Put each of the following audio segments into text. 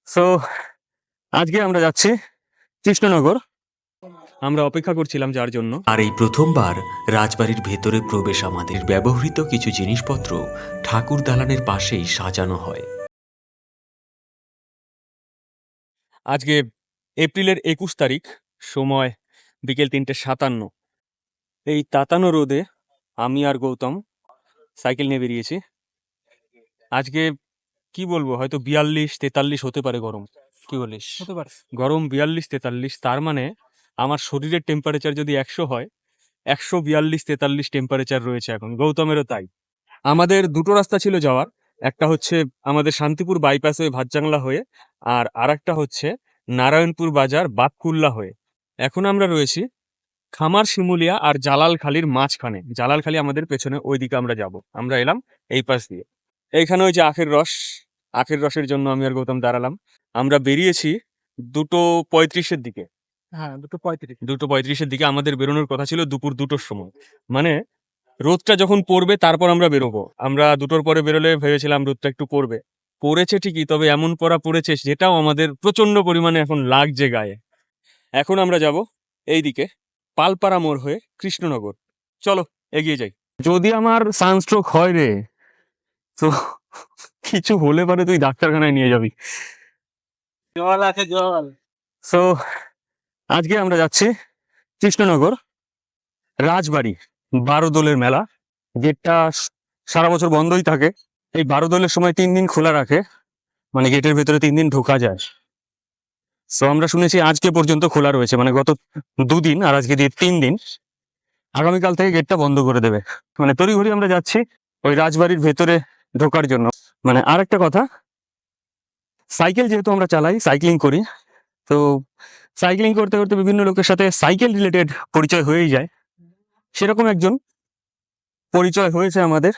So আজকে আমরা যাচ্ছি কৃষ্ণনগর। আমরা অপেক্ষা করছিলাম যার জন্য। আর এই প্রথমবার রাজবাড়ির ভেতরে প্রবেশ আমাদের। ব্যবহৃত কিছু জিনিসপত্র ঠাকুর দালানের পাশেই সাজানো হয়। আজকে এপ্রিলের 21 তারিখ, সময় বিকেল 3:57। এই তাতানো রোদে আমি আর গৌতম সাইকেল নিয়ে বেরিয়েছি। আজকে কি বলবো, হয়তো 42-43 হতে পারে গরম। কি বলিস? হতে পারে। গরম 42-43, তার মানে আমার শরীরের টেম্পারেচার যদি 100 হয়, 142-43 টেম্পারেচার রয়েছে এখন। গৌতমেরও তাই। আমাদের দুটো রাস্তা ছিল যাওয়ার, একটা হচ্ছে আমাদের শান্তিপুর বাইপাস হয়ে ভাতজাংলা হয়ে, আর আরেকটা হচ্ছে নারায়ণপুর বাজার বাতকুল্লা হয়ে। এখন আমরা রয়েছি খামার শিমুলিয়া আর জালালখালির মাঝখানে। জালালখালি আমাদের পেছনে, ওইদিকে আমরা যাব। আমরা এলাম এই পাশ দিয়ে। এইখানে ওই যে আখের রসের জন্য আমি আর গৌতম দাঁড়ালাম। আমরা বেরিয়েছি 2:35-এর দিকে। হ্যাঁ, 2:35। 2:35-এর দিকে আমাদের বেরোনোর কথা ছিল দুপুর 2টোর সময়। মানে রোদটা যখন পড়বে তারপর আমরা বেরোবো। আমরা 2টোর পরে বেরোলে ভেবেছিলাম রোদটা একটু পড়বে, পড়েছে ঠিকই, তবে এমন পড়া পড়েছে যেটাও আমাদের প্রচন্ড পরিমাণে এখন লাগছে গায়ে। এখন আমরা যাব এইদিকে পালপাড়া মোড় হয়ে কৃষ্ণনগর। চলো এগিয়ে যাই। যদি আমার সানস্ট্রোক হয় রে, তো কিছু হলে পরে তুই ডাক্তারখানায় নিয়ে যাবি। জল আছে, জল। সো আজকে আমরা যাচ্ছি কৃষ্ণনগর রাজবাড়ি। 12 দোলের মেলা, গেটটা সারা বছর বন্ধই থাকে। এই 12 দোলের সময় 3 দিন খোলা রাখে, মানে গেটের ভেতরে 3 দিন ঢোকা যায়। সো আমরা শুনেছি আজকে পর্যন্ত খোলা রয়েছে, মানে গত 2 দিন আর আজকে দিয়ে 3 দিন। আগামীকাল থেকে গেটটা বন্ধ করে দেবে। মানে তড়িঘড়ি আমরা যাচ্ছি ওই রাজবাড়ির ভেতরে ঢোকার জন্য। মানে আর একটা কথা, সাইকেল যেহেতু আমরা চালাই, সাইক্লিং করি, তো সাইক্লিং করতে করতে বিভিন্ন লোকের সাথে সাইকেল রিলেটেড পরিচয় হয়েই যায়। সেরকম একজন পরিচয় হয়েছে আমাদের।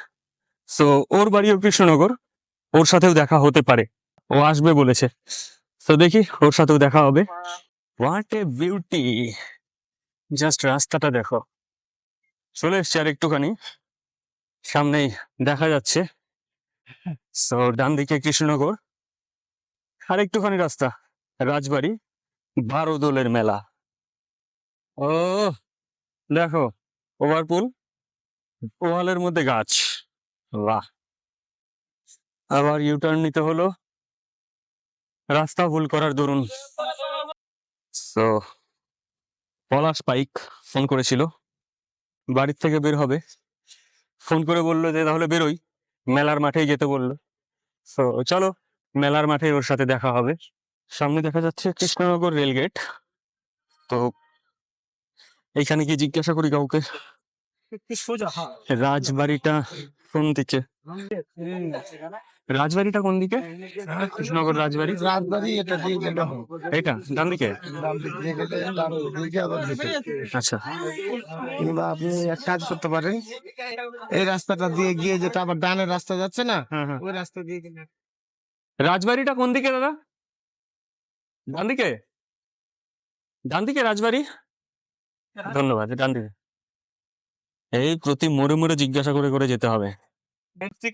সো ওর বাড়িও কৃষ্ণনগর, ওর সাথেও দেখা হতে পারে, ও আসবে বলেছে। তো দেখি ওর সাথেও দেখা হবে। হোয়াট এ বিউটি, জাস্ট রাস্তাটা দেখো। চলে এসছে আর একটুখানি সামনেই দেখা যাচ্ছে। সো ডান দিকে কৃষ্ণনগর, আর একটুখানি রাস্তা রাজবাড়ি, 12 দোলের মেলা। ও দেখো, ওভারপুল, ওয়ালের মধ্যে গাছ, বাহ। আবার ইউটার্ন নিতে হলো, রাস্তা ভুল করার দরুন। সো পলাশ পাইক ফোন করেছিল, বাড়ির থেকে বের হবে, ফোন করে বললো যে তাহলে বেরোই, মেলার মাঠেই যেতে বললো। সো চলো মেলার মাঠে ওর সাথে দেখা হবে। সামনে দেখা যাচ্ছে কৃষ্ণনগর রেলগেট। তো এইখানে কি জিজ্ঞাসা করি কাউকে, সোজা। হ্যাঁ, রাজবাড়িটা কোন দিকে? রাজবাড়িটা কোন দিকে? কৃষ্ণনগর রাজবাড়ি, রাজবাড়ি এটা দিয়ে গেলে হবে। এইটা ডান দিকে? ডান দিক দিয়ে গেলে ডান দিকে আবার দিকে। আচ্ছা, কিংবা আপনি এক কাজ করতে পারেন, এই রাস্তাটা দিয়ে গিয়ে যেটা আবার ডানের রাস্তা যাচ্ছে না, হ্যাঁ হ্যাঁ। ওই রাস্তা দিয়ে গেলে। রাজবাড়িটা কোন দিকে দাদা? ডান দিকে? ডান দিকে রাজবাড়ি? ধন্যবাদ, ডান দিকে। এই প্রতি মোড়ে মোড়ে জিজ্ঞাসা করে করে যেতে হবে।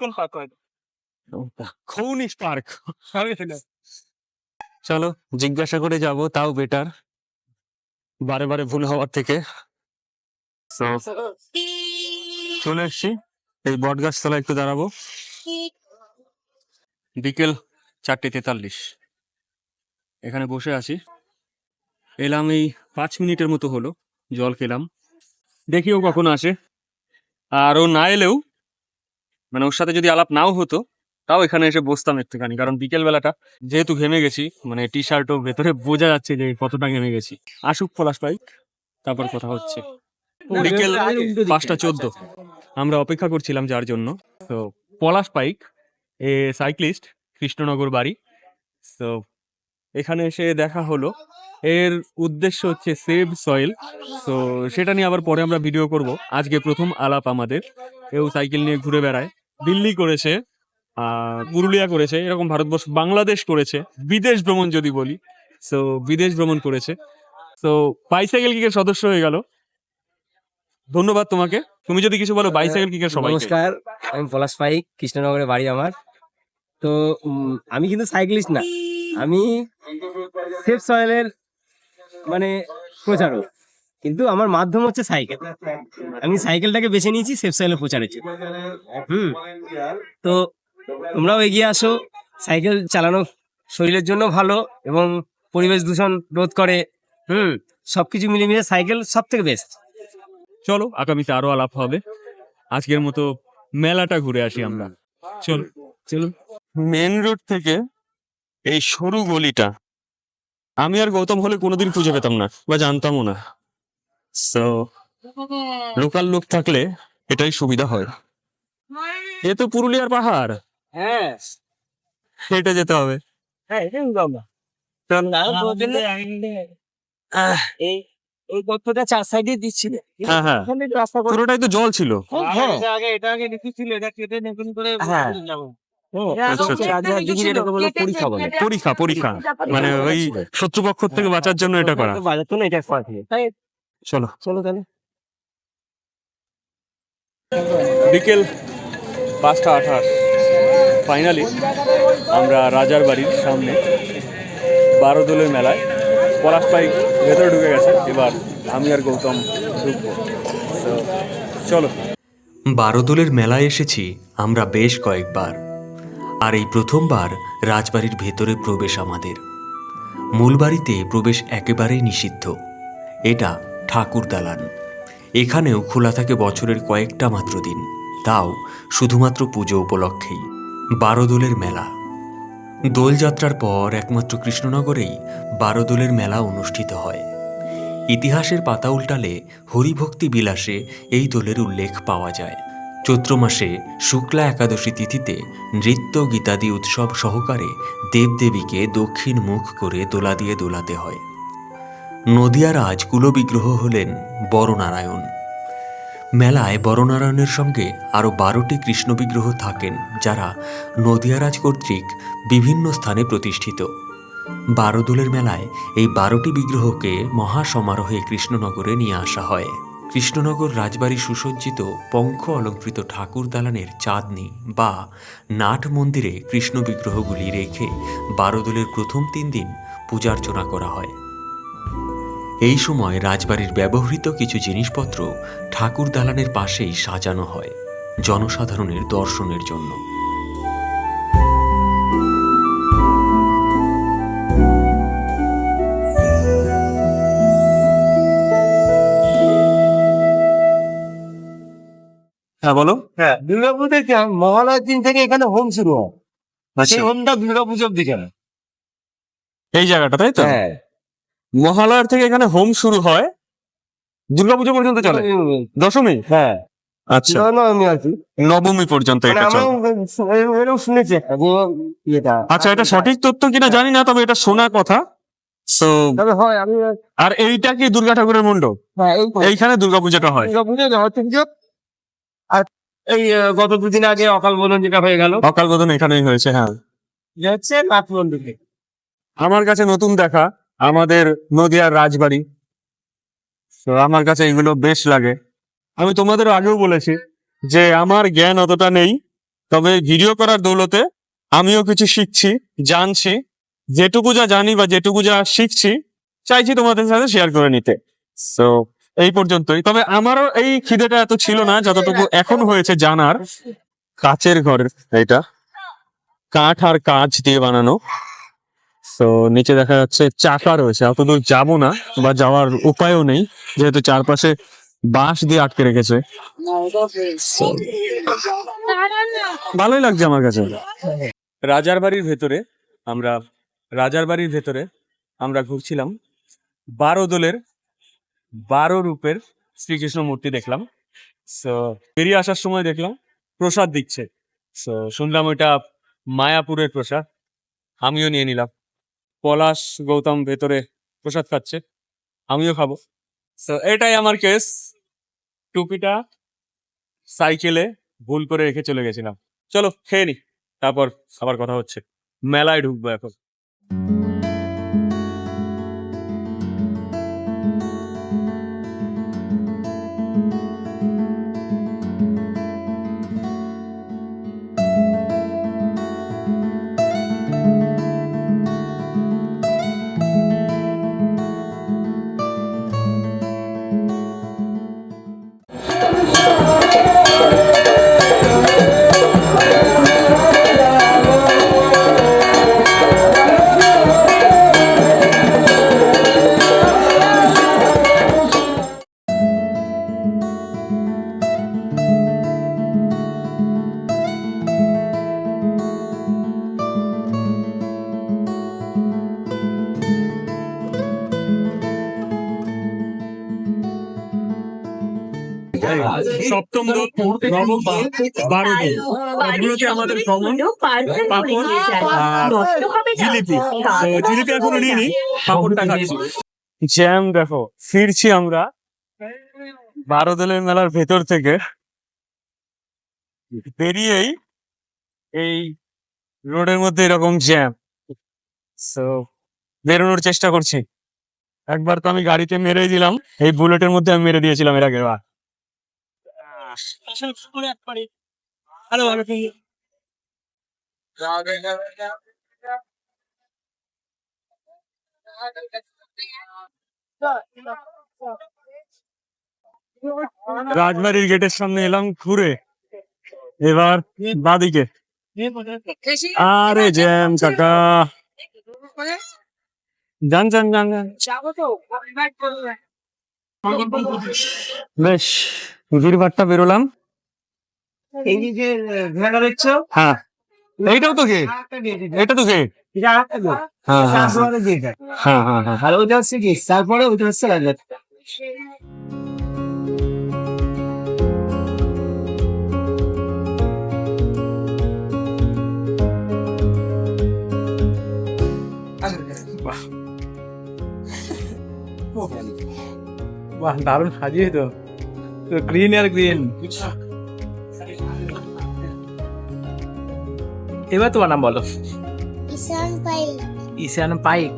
কোন পার্ক হয়? খৌনিশ পার্ক। সঙ্গে ছিল। চলো জিজ্ঞাসা করে যাব, তাও বেটার বারে বারে ভুল হওয়ার থেকে। So, চলে এসছি এই বট গাছ তলায়, একটু দাঁড়াবো। বিকেল 4:43, এখানে বসে আছি। এলাম এই 5 মিনিটের মতো হলো, জল খেলাম। দেখি ও কখন আসে। আর ও না এলেও, মানে ওর সাথে যদি আলাপ নাও হতো, তাও এখানে এসে বসতাম একটুখানি, কারণ বিকেল বেলাটা যেহেতু ঘেমে গেছি, মানে টি শার্ট ও ভেতরে বোঝা যাচ্ছে যে কতটা ঘেমে গেছি। আসুক পলাশ পাইক, তারপর কথা হচ্ছে। বিকেল 5:14, আমরা অপেক্ষা করছিলাম যার জন্য। তো পলাশ পাইক, এ সাইক্লিস্ট, কৃষ্ণনগর বাড়ি। তো এখানে এসে দেখা হলো, এর উদ্দেশ্য হচ্ছে সেভ সয়েল। তো সেটা নিয়ে আবার পরে আমরা ভিডিও করব। আজকে প্রথম আলাপ আমাদের। এও সাইকেল নিয়ে ঘুরে বেড়ায়, দিল্লি করেছে, পুরুলিয়া করেছে, এরকম ভারতবর্ষ, বাংলাদেশ করেছে, বিদেশ ভ্রমণ যদি বলি, তো বিদেশ ভ্রমণ করেছে। তো বাইসাইকেল কিকের সদস্য হয়ে গেল। ধন্যবাদ তোমাকে। তুমি যদি কিছু বলো বাইসাইকেল কিকের সবাইকে। নমস্কার, আমি পলাশ পাইক, কৃষ্ণনগরে বাড়ি আমার। তো আমি কিন্তু সাইক্লিস্ট না, আমি সেফ সয়েলের মানে প্রচারক, কিন্তু আমার মাধ্যম হচ্ছে সাইকেল। আমি সাইকেলটাকে বেছে নিয়েছি সেফ সয়েলের প্রচারের জন্য। তো তোমরাও এগিয়ে আসো। সাইকেল চালানো শরীরের জন্য ভালো এবং পরিবেশ দূষণ রোধ করে। সবকিছু মিলিয়ে সাইকেল সব থেকে বেস্ট। চলো আগামীতে আরো আলাপ হবে। আজকের মতো মেলাটা ঘুরে আসি আমরা। চলো চলুন। মেন রোড থেকে এই সরু গলিটা আমি আর গৌতম হলে কোনোদিন খুঁজে পেতাম না বা জানতামও না। তো লোকাল লোক থাকলে এটাই সুবিধা হয়। এ তো পুরুলিয়ার পাহাড়, হ্যাঁ হেঁটে যেতে হবে। হ্যাঁ এই এই গর্তটা 4 সাইডে দিচ্ছিল। হ্যাঁ হ্যাঁ, এখানে রাস্তা করে পুরোটাই তো জল ছিল। এটা আগে ছিল, এটা কেটে নতুন করে যাবো। পরীক্ষা পরীক্ষা মানে ওই শত্রুপক্ষ থেকে বাঁচার জন্য এটা করা। বাজার তো না, এটা করা থাকে। তাই চলো চলো তাহলে। বিকেল 5:28 ফাইনালি আমরা রাজার বাড়ির সামনে বারোদোলের মেলায় পলাশপাই ভেতরে ঢুকে গেছে। এবার আমি আর গৌতম ঢুকবো। So, চলো। বারোদোলের মেলায় এসেছি আমরা বেশ কয়েকবার, আর এই প্রথমবার রাজবাড়ির ভেতরে প্রবেশ আমাদের। মূল বাড়িতে প্রবেশ একেবারেই নিষিদ্ধ। এটা ঠাকুর দালান। এখানেও খোলা থাকে বছরের কয়েকটা মাত্র দিন, তাও শুধুমাত্র পুজো উপলক্ষেই। বারোদোলের মেলা। দোলযাত্রার পর একমাত্র কৃষ্ণনগরেই বারোদোলের মেলা অনুষ্ঠিত হয়। ইতিহাসের পাতা উল্টালে হরিভক্তি বিলাসে এই দোলের উল্লেখ পাওয়া যায়। চৈত্র মাসে শুক্লা একাদশী তিথিতে নৃত্য গীতাদি উৎসব সহকারে দেবদেবীকে দক্ষিণ মুখ করে দোলা দিয়ে দোলাতে হয়। নদিয়ার আজ কুলবিগ্রহ হলেন বড়নারায়ণ। মেলায় বড়নারায়ণের সঙ্গে আরও 12টি কৃষ্ণ বিগ্রহ থাকেন, যারা নদিয়ারাজ কর্তৃক বিভিন্ন স্থানে প্রতিষ্ঠিত। বারোদোলের মেলায় এই 12টি বিগ্রহকে মহাসমারোহে কৃষ্ণনগরে নিয়ে আসা হয়। কৃষ্ণনগর রাজবাড়ি সুসজ্জিত পঙ্খ অলঙ্কৃত ঠাকুর দালানের চাঁদনি বা নাট মন্দিরে কৃষ্ণ বিগ্রহগুলি রেখে বারোদোলের প্রথম 3 দিন পূজার্চনা করা হয়। এই সময় রাজবাড়ির ব্যবহৃত কিছু জিনিসপত্র ঠাকুর দালানের পাশেই সাজানো হয় জনসাধারণের দর্শনের জন্য। হ্যাঁ বলো। হ্যাঁ, দুর্গাপুর থেকে মহালয়ার দিন থেকে এখানে হোম শুরু হয়। সেই হোমটা দুর্গাপুজোর দিকে না। এই জায়গাটা তাই তো? হ্যাঁ, মহালয়ার থেকে এখানে হোম শুরু হয়, দুর্গাপুজো পর্যন্ত চলে। দশমী? হ্যাঁ আচ্ছা, না আমি আর কি নবমী পর্যন্ত মানে এটা চলে। আমরা এরকম শুনেছি যে এটা। আচ্ছা, এটা সঠিক তথ্য কিনা জানি না, তবে এটা শোনা কথা। So, তবে হয় আমি আর এইটা কি দুর্গা ঠাকুরের মণ্ডপ? হ্যাঁ এইখানে দুর্গাপূজাটা হয়। দুর্গাপুজো পুজো। আর এই গত 2 দিন আগে অকাল বোধন যেটা হয়ে গেল, অকাল বোধন এখানেই হয়েছে। হ্যাঁ, এটা হচ্ছে নাট মন্দিরে। আমার কাছে নতুন দেখা আমাদের নদিয়ার রাজবাড়ি। তো আমার কাছে এগুলো বেশ লাগে। আমি তোমাদের আগেও বলেছি যে আমার জ্ঞান অতটা নেই, তবে ভিডিও করার দৌলতে আমিও কিছু শিখছি, জানছি। যেটুকু যা জানি বা যেটুকু যা শিখছি চাইছি তোমাদের সাথে শেয়ার করে নিতে। তো এই পর্যন্তই। তবে আমারও এই খিদেটা এত ছিল না যতটুকু এখন হয়েছে জানার। কাচের ঘর এটা, কাঠ আর কাঁচ দিয়ে বানানো। তো নিচে দেখা যাচ্ছে চাকা রয়েছে, অতদূর যাবো না বা যাওয়ার উপায়ও নেই যেহেতু চারপাশে বাঁশ দিয়ে আটকে রেখেছে। ভালোই লাগছে আমার কাছে। রাজার বাড়ির ভেতরে আমরা ঘুরছিলাম। বারোদোলের 12 রূপের শ্রীকৃষ্ণ মূর্তি দেখলাম। সো বেরিয়ে আসার সময় দেখলাম প্রসাদ দিচ্ছে। সো শুনলাম ওইটা মায়াপুরের প্রসাদ, আমিও নিয়ে নিলাম। পলাশ গৌতম ভেতরে প্রসাদ খাচ্ছে, আমিও খাবো। সো এটাই আমার কেস। টুপিটা সাইকেলে ভুল করে রেখে চলে গেছিলাম। চলো খেয়ে নি, তারপর আবার কথা হচ্ছে। মেলায় ঢুকবো এখন। মেলায় সপ্তম দোল, নবম দোল, 12 দোল সবগুলোতে আমাদের কমন পাপড় আর জিলিপি। তো জিলিপি এখনো নিইনি, পাপড়টা খাচ্ছি। জ্যাম দেখো, ফিরছি আমরা 12 দোলের মেলার ভেতর থেকে, বেরিয়েই এই রোডের মধ্যে এরকম জ্যাম। সো বেরোনোর চেষ্টা করছি। একবার তো আমি গাড়িতে মেরেই দিলাম, এই বুলেটের মধ্যে আমি মেরে দিয়েছিলাম এর আগের বার। রাজবাড়ির গেটের সামনে এলাম ঘুরে, এবার বাদিকে। আরে জ্যাম কাকা, যান যান যান যান। বেশ ভিড়ভাট্টা বেরোলাম। এই যে ভেড়া দেখছো, হ্যাঁ এইটাও তো গেট, এটা তো গেট। এটা আরেকটা গেট। হ্যাঁ হ্যাঁ তারপরে গেট আছে। হ্যাঁ হ্যাঁ হ্যাঁ। আর ওইটা হচ্ছে গেট, তারপরে ওইটা হচ্ছে রাজবাড়ি। বাহ, দারুণ সাজিয়ে তো, গ্রিন আর গ্রিন। এবার তোমার নাম বলো। ঈশান পাইক। ঈশান পাইক।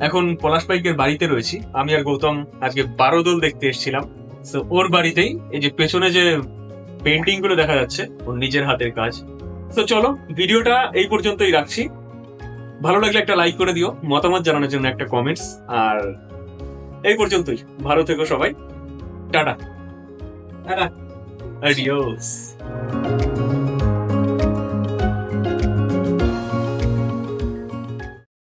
এখন পলাশ পাইকের বাড়িতে রয়েছি আমি আর গৌতম। আজকে 12 দোল দেখতে এসেছিলাম। তো ওর বাড়িতেই এই যে পেছনে যে পেন্টিং গুলো দেখা যাচ্ছে, ওর নিজের হাতের কাজ। তো চলো ভিডিওটা এই পর্যন্তই রাখছি। ভালো লাগলে একটা লাইক করে দিও, মতামত জানানোর জন্য একটা কমেন্টস। আর এই পর্যন্তই, ভালো থেকো সবাই, টাটা। টাটা। Adios.